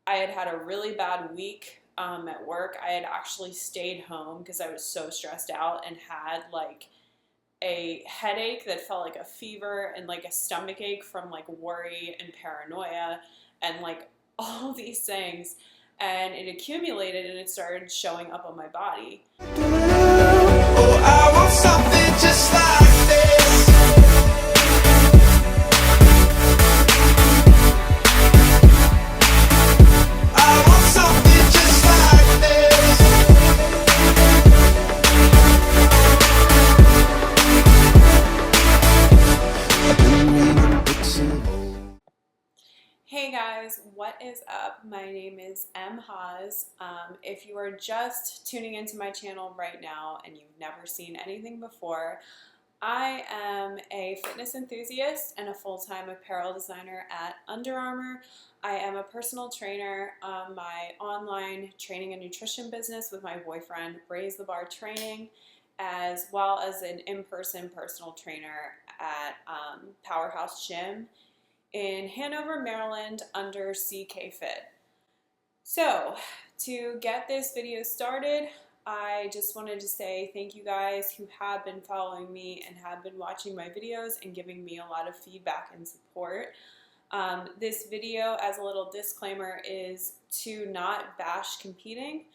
I had had a really bad week at work. I had actually stayed home because I was so stressed out and had like a headache that felt like a fever and like a stomach ache from like worry and paranoia and like all these things. And it accumulated and it started showing up on my body. Oh, I want something just like this. I want something just like this. I've been reading books of old. Hey guys, what is up? My name is Haas. If you are just tuning into my channel right now and you've never seen anything before, I am a fitness enthusiast and a full-time apparel designer at Under Armour. I am a personal trainer, my online training and nutrition business with my boyfriend, Raise the Bar Training, as well as an in-person personal trainer at Powerhouse Gym in Hanover, Maryland under CK Fit. So to get this video started, I just wanted to say thank you guys who have been following me and have been watching my videos and giving me a lot of feedback and support. This video, as a little disclaimer, is to not bash competing,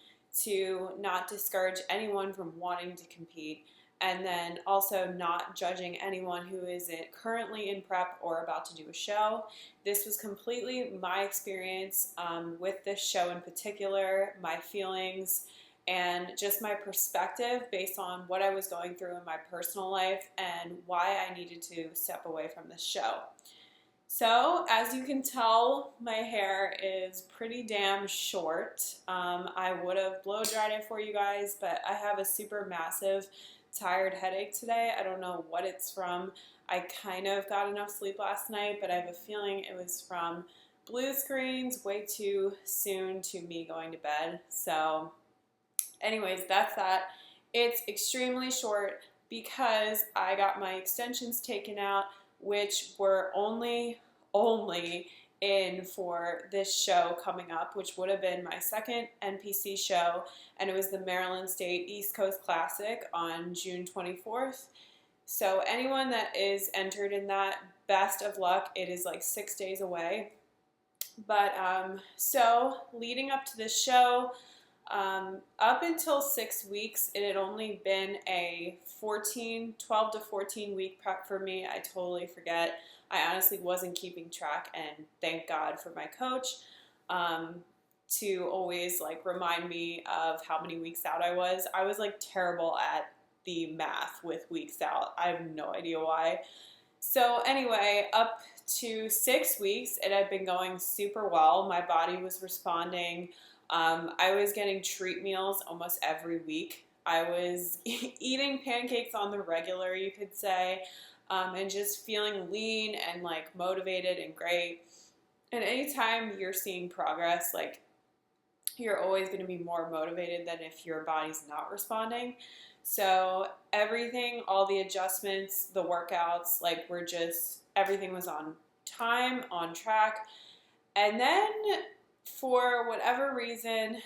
to not discourage anyone from wanting to compete, and then also not judging anyone who isn't currently in prep or about to do a show. This was completely my experience with this show in particular, my feelings, and just my perspective based on what I was going through in my personal life and why I needed to step away from this show. So, as you can tell, my hair is pretty damn short. I would have blow dried it for you guys, but I have a super massive tired headache today. I don't know what it's from. I kind of got enough sleep last night, but I have a feeling it was from blue screens way too soon to me going to bed. So anyways, that's that. It's extremely short because I got my extensions taken out, which were only in for this show coming up, which would have been my second NPC show, and it was the Maryland State East Coast Classic on June 24th. So anyone that is entered in that, best of luck. It is like 6 days away. But so leading up to this show, up until 6 weeks, it had only been a 12 to 14 week prep for me. I totally forget. I honestly wasn't keeping track, and thank God for my coach to always like remind me of how many weeks out I was. I was like terrible at the math with weeks out. I have no idea why. So anyway, up to 6 weeks, it had been going super well. My body was responding. I was getting treat meals almost every week. I was eating pancakes on the regular, you could say, and just feeling lean and like motivated and great. And anytime you're seeing progress, like you're always going to be more motivated than if your body's not responding. So everything, all the adjustments, the workouts, like everything was on time, on track. And then for whatever reason,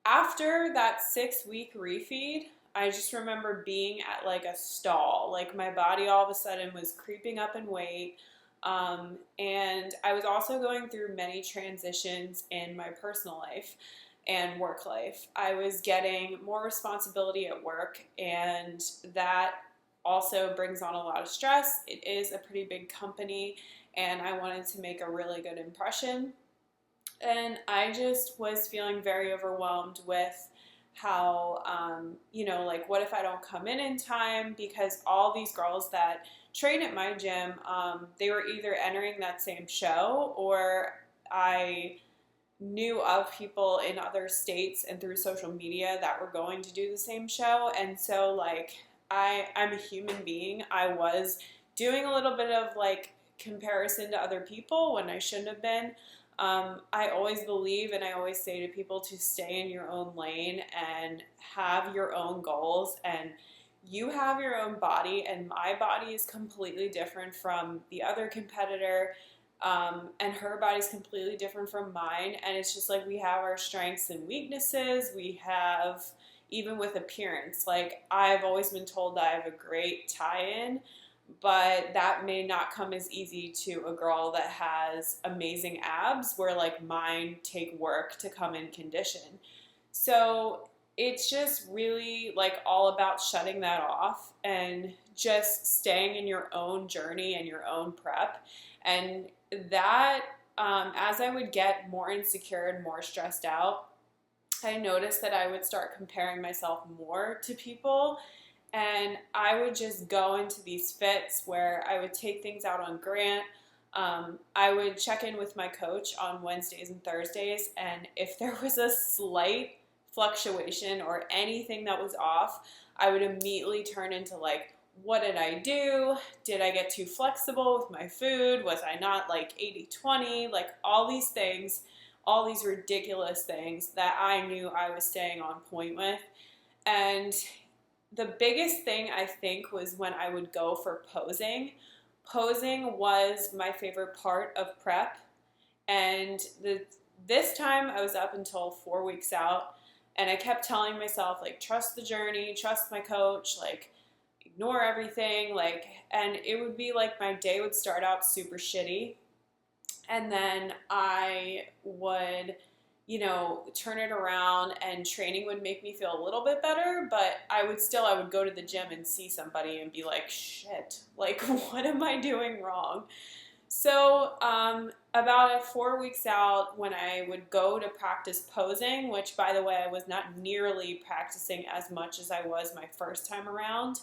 after that 6 week refeed, I just remember being at like a stall. Like my body all of a sudden was creeping up in weight. And I was also going through many transitions in my personal life and work life. I was getting more responsibility at work, and that also brings on a lot of stress. It is a pretty big company, and I wanted to make a really good impression. And I just was feeling very overwhelmed with how, like, what if I don't come in time? Because all these girls that train at my gym, they were either entering that same show, or I knew of people in other states and through social media that were going to do the same show. And so, like, I'm a human being. I was doing a little bit of, like, comparison to other people when I shouldn't have been. I always believe, and I always say to people, to stay in your own lane and have your own goals. And you have your own body, and my body is completely different from the other competitor. And her body's completely different from mine. And it's just like we have our strengths and weaknesses. We have, even with appearance, like I've always been told that I have a great tie-in, but that may not come as easy to a girl that has amazing abs, where like mine take work to come in condition. So it's just really like all about shutting that off and just staying in your own journey and your own prep. And that, as I would get more insecure and more stressed out, I noticed that I would start comparing myself more to people. And I would just go into these fits where I would take things out on Grant. I would check in with my coach on Wednesdays and Thursdays, and if there was a slight fluctuation or anything that was off, I would immediately turn into like, what did I do? Did I get too flexible with my food? Was I not like 80-20? Like all these things, all these ridiculous things that I knew I was staying on point with. And the biggest thing I think was when I would go for posing. Posing was my favorite part of prep. And this time I was up until 4 weeks out, and I kept telling myself, like, trust the journey, trust my coach, like, ignore everything, like, and it would be like my day would start out super shitty, and then I would, turn it around, and training would make me feel a little bit better, but I would go to the gym and see somebody and be like, shit, like, what am I doing wrong? So, about 4 weeks out, when I would go to practice posing, which, by the way, I was not nearly practicing as much as I was my first time around,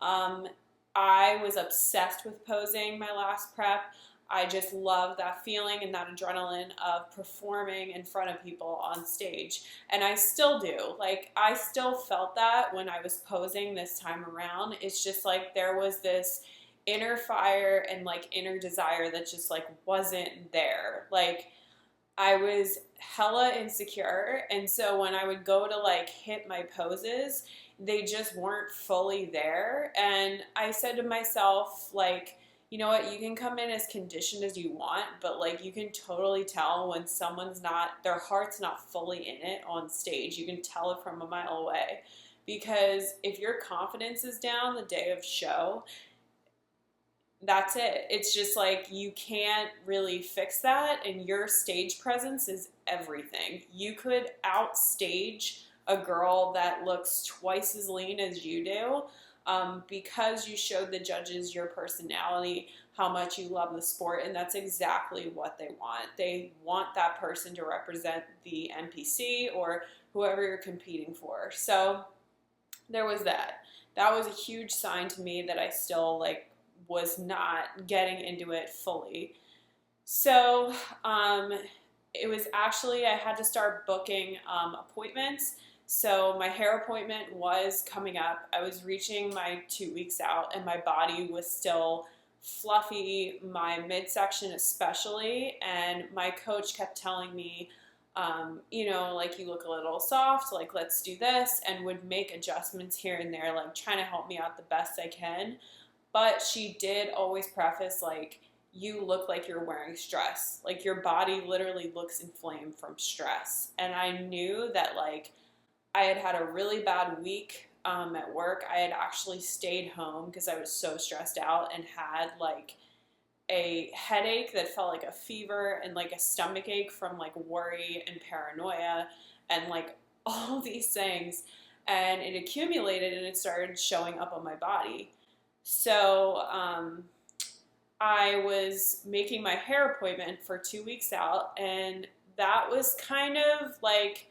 I was obsessed with posing my last prep. I just loved that feeling and that adrenaline of performing in front of people on stage. And I still do. Like, I still felt that when I was posing this time around. It's just like there was this inner fire and like inner desire that just like wasn't there. Like, I was hella insecure, and so when I would go to like hit my poses, they just weren't fully there. And I said to myself, like, you know what, you can come in as conditioned as you want, but like you can totally tell when someone's not, their heart's not fully in it on stage. You can tell it from a mile away, because if your confidence is down the day of show, that's it. It's just like you can't really fix that, and your stage presence is everything. You could outstage a girl that looks twice as lean as you do, because you showed the judges your personality, how much you love the sport, and that's exactly what they want. They want that person to represent the NPC or whoever you're competing for. So there was that. That was a huge sign to me that I still like was not getting into it fully. So it was actually, I had to start booking appointments. So my hair appointment was coming up. I was reaching my 2 weeks out, and my body was still fluffy, my midsection especially, and my coach kept telling me, like, you look a little soft, like, let's do this, and would make adjustments here and there, like trying to help me out the best I can. But she did always preface, like, you look like you're wearing stress. Like, your body literally looks inflamed from stress. And I knew that, like, I had had a really bad week at work. I had actually stayed home because I was so stressed out and had, like, a headache that felt like a fever, and, like, a stomach ache from, like, worry and paranoia and, like, all these things. And it accumulated, and it started showing up on my body. So I was making my hair appointment for 2 weeks out, and that was kind of like,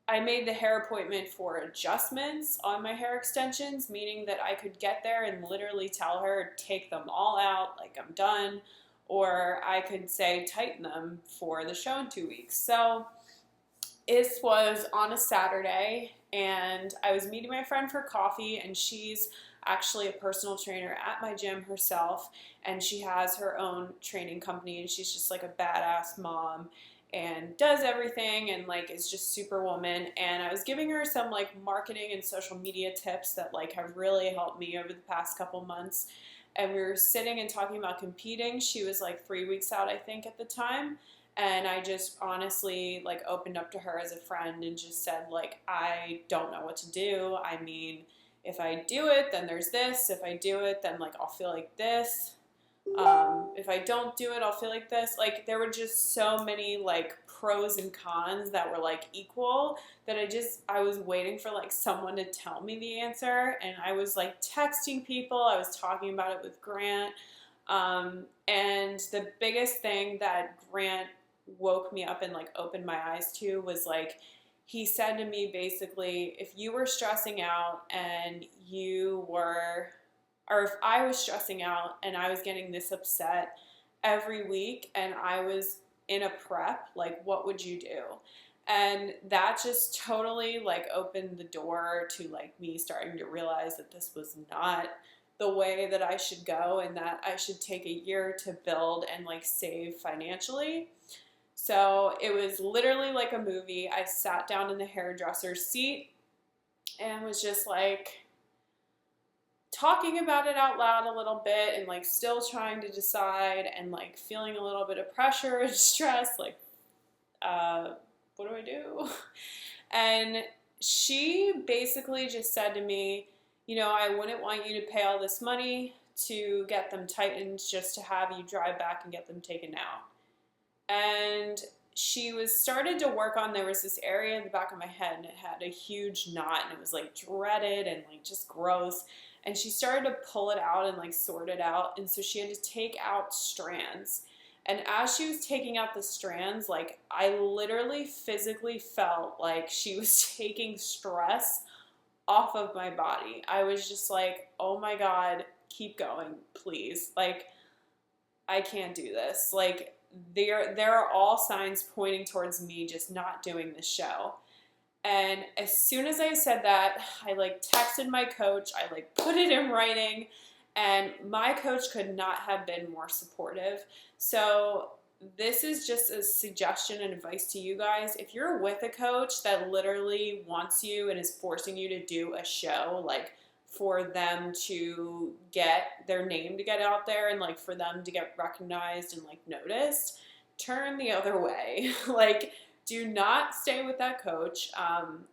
I made the hair appointment for adjustments on my hair extensions, meaning that I could get there and literally tell her, take them all out, like, I'm done, or I could say, tighten them for the show in 2 weeks. So this was on a Saturday, and I was meeting my friend for coffee, and she's actually a personal trainer at my gym herself, and she has her own training company, and she's just like a badass mom and does everything, and like is just superwoman. And I was giving her some like marketing and social media tips that like have really helped me over the past couple months. and we were sitting and talking about competing. She was like 3 weeks out, I think, at the time. And I just honestly like opened up to her as a friend and just said, like, I don't know what to do. I mean, if I do it, then there's this. If I do it, then like I'll feel like this. If I don't do it, I'll feel like this. Like, there were just so many like pros and cons that were like equal that I was waiting for like someone to tell me the answer. And I was like texting people. I was talking about it with Grant. And the biggest thing that Grant woke me up and like opened my eyes to was like, he said to me basically, if you were stressing out and or if I was stressing out and I was getting this upset every week and I was in a prep, like, what would you do? And that just totally like opened the door to like me starting to realize that this was not the way that I should go, and that I should take a year to build and like save financially. So it was literally like a movie. I sat down in the hairdresser's seat and was just like talking about it out loud a little bit and like still trying to decide and like feeling a little bit of pressure and stress, like, what do I do? And she basically just said to me, you know, I wouldn't want you to pay all this money to get them tightened just to have you drive back and get them taken out. And she was started to work on, there was this area in the back of my head and it had a huge knot and it was like dreaded and like just gross. And she started to pull it out and like sort it out. And so she had to take out strands. And as she was taking out the strands, like, I literally physically felt like she was taking stress off of my body. I was just like, oh my God, keep going, please. Like, I can't do this. Like, there are all signs pointing towards me just not doing this show. And as soon as I said that, I like texted my coach, I like put it in writing, and my coach could not have been more supportive. So this is just a suggestion and advice to you guys. If you're with a coach that literally wants you and is forcing you to do a show, like for them to get their name to get out there and like for them to get recognized and like noticed, turn the other way. Like, do not stay with that coach.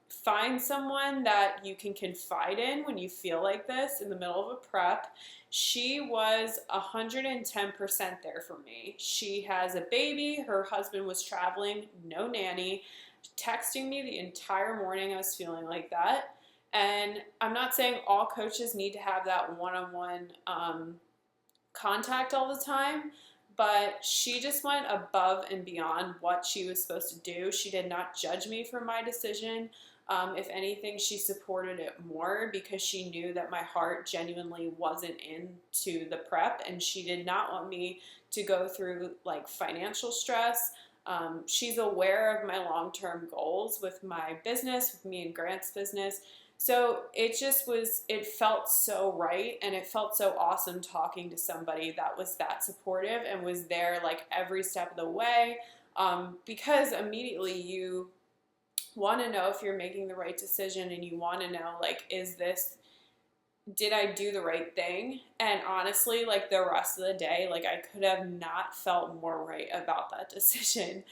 Find someone that you can confide in when you feel like this in the middle of a prep. She was 110% there for me. She has a baby. Her husband was traveling, no nanny, texting me the entire morning. I was feeling like that. And I'm not saying all coaches need to have that one-on-one contact all the time, but she just went above and beyond what she was supposed to do. She did not judge me for my decision. If anything, she supported it more because she knew that my heart genuinely wasn't into the prep, and she did not want me to go through like financial stress. She's aware of my long-term goals with my business, with me and Grant's business. So it felt so right, and it felt so awesome talking to somebody that was that supportive and was there like every step of the way, because immediately you want to know if you're making the right decision, and you want to know, like, did I do the right thing? And honestly, like, the rest of the day, like, I could have not felt more right about that decision.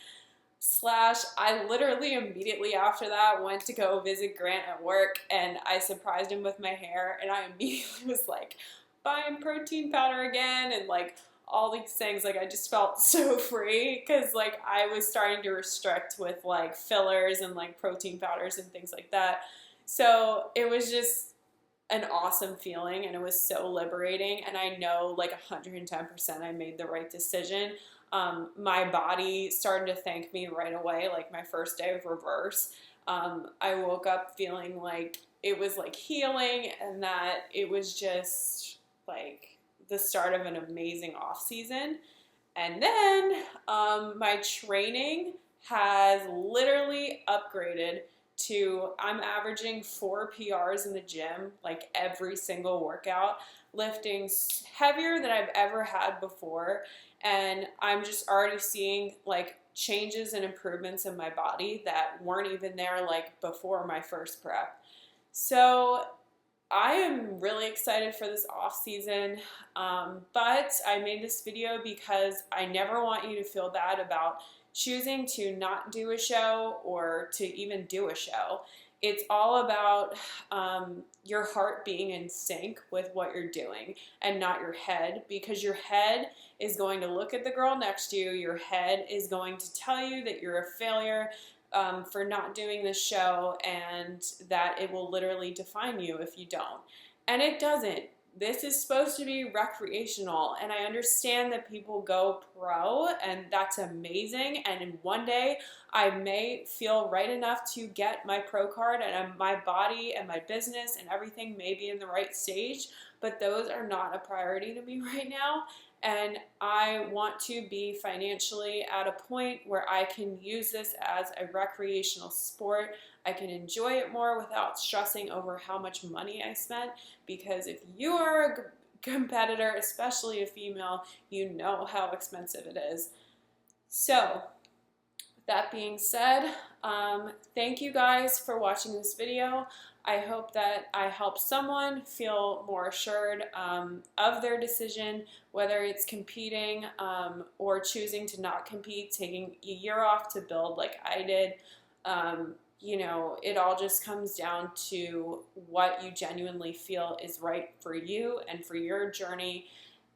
I literally immediately after that went to go visit Grant at work, and I surprised him with my hair, and I immediately was like buying protein powder again and like all these things. Like, I just felt so free because like I was starting to restrict with like fillers and like protein powders and things like that. So it was just an awesome feeling, and it was so liberating, and I know like 110% I made the right decision. My body started to thank me right away, like my first day of reverse. I woke up feeling like it was like healing, and that it was just like the start of an amazing off season. And then my training has literally upgraded to, I'm averaging 4 PRs in the gym, like every single workout, lifting heavier than I've ever had before. And I'm just already seeing like changes and improvements in my body that weren't even there like before my first prep. So I am really excited for this off season, but I made this video because I never want you to feel bad about choosing to not do a show or to even do a show. It's all about your heart being in sync with what you're doing and not your head, because your head is going to look at the girl next to you. Your head is going to tell you that you're a failure for not doing this show, and that it will literally define you if you don't. And it doesn't. This is supposed to be recreational, and I understand that people go pro, and that's amazing. And in one day, I may feel right enough to get my pro card, and my body and my business and everything may be in the right stage, but those are not a priority to me right now. And I want to be financially at a point where I can use this as a recreational sport. I can enjoy it more without stressing over how much money I spent, because if you are a competitor, especially a female, you know how expensive it is. So, with that being said, thank you guys for watching this video. I hope that I help someone feel more assured of their decision, whether it's competing or choosing to not compete, taking a year off to build like I did. You know, it all just comes down to what you genuinely feel is right for you and for your journey.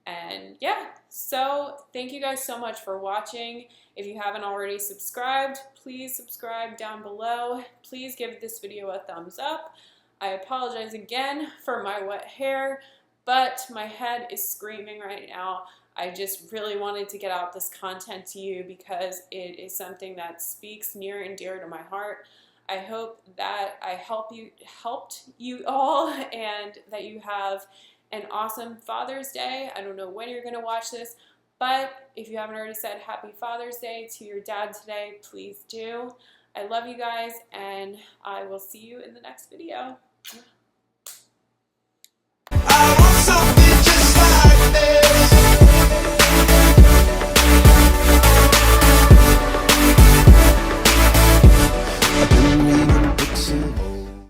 And yeah, so thank you guys so much for watching. If you haven't already subscribed, please subscribe down below. Please give this video a thumbs up. I apologize again for my wet hair, but my head is screaming right now. I just really wanted to get out this content to you because it is something that speaks near and dear to my heart. I hope that I helped you all, and that you have an awesome Father's Day. I don't know when you're going to watch this, but if you haven't already said Happy Father's Day to your dad today, please do. I love you guys, and I will see you in the next video.